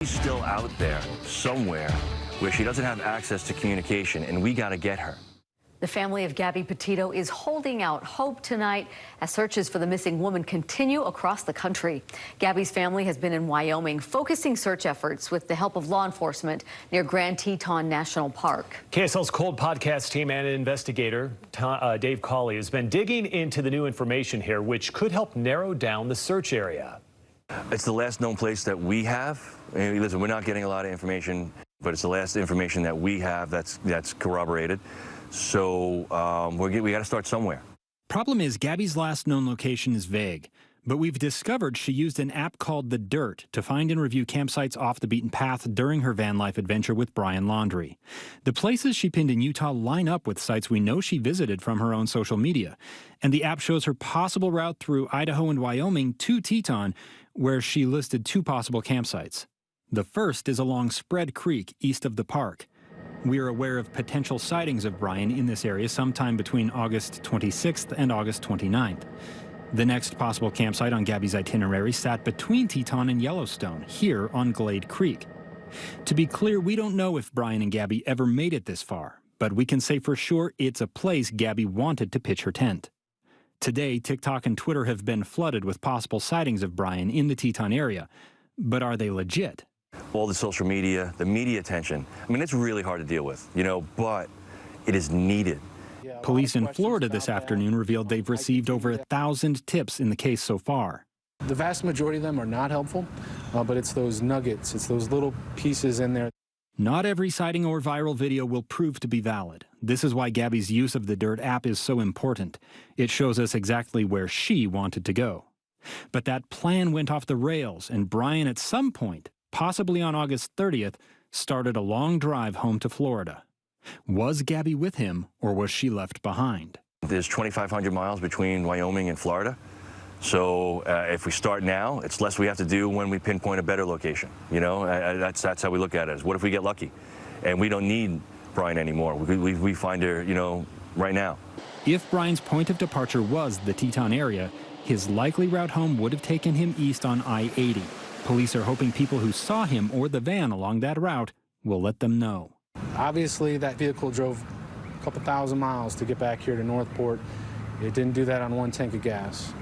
She's still out there somewhere where she doesn't have access to communication, and we got to get her. The family of Gabby Petito is holding out hope tonight as searches for the missing woman continue across the country. Gabby's family has been in Wyoming focusing search efforts with the help of law enforcement near Grand Teton National Park. KSL's Cold podcast team and investigator Dave Cawley has been digging into the new information here, which could help narrow down the search area. It's the last known place that we have. And listen, we're not getting a lot of information, but it's the last information that we have that's corroborated. So we got to start somewhere. Problem is, Gabby's last known location is vague, but we've discovered she used an app called the Dyrt to find and review campsites off the beaten path during her van life adventure with Brian Laundrie. The places she pinned in Utah line up with sites we know she visited from her own social media, and the app shows her possible route through Idaho and Wyoming to Teton, where she listed 2 possible campsites. The first is along Spread Creek east of the park. We are aware of potential sightings of Brian in this area sometime between August 26th and August 29th. The next possible campsite on Gabby's itinerary sat between Teton and Yellowstone, here on Glade Creek. To be clear, we don't know if Brian and Gabby ever made it this far, but we can say for sure it's a place Gabby wanted to pitch her tent. Today, TikTok and Twitter have been flooded with possible sightings of Brian in the Teton area, but are they legit? All the social media, the media attention. I mean, it's really hard to deal with, but it is needed. Police in Florida this afternoon revealed they've received over 1,000 tips in the case so far. The vast majority of them are not helpful, but it's those nuggets, it's those little pieces in there. Not every sighting or viral video will prove to be valid. This is why Gabby's use of the Dyrt app is so important. It shows us exactly where she wanted to go. But that plan went off the rails, and Brian at some point, possibly on August 30th, started a long drive home to Florida. Was Gabby with him, or was she left behind? There's 2,500 miles between Wyoming and Florida. So if we start now, it's less we have to do when we pinpoint a better location. That's how we look at it. Is what if we get lucky and we don't need Brian anymore? We find her, right now. If Brian's point of departure was the Teton area, his likely route home would have taken him east on I-80. Police are hoping people who saw him or the van along that route will let them know. Obviously, that vehicle drove a couple thousand miles to get back here to Northport. It didn't do that on 1 tank of gas.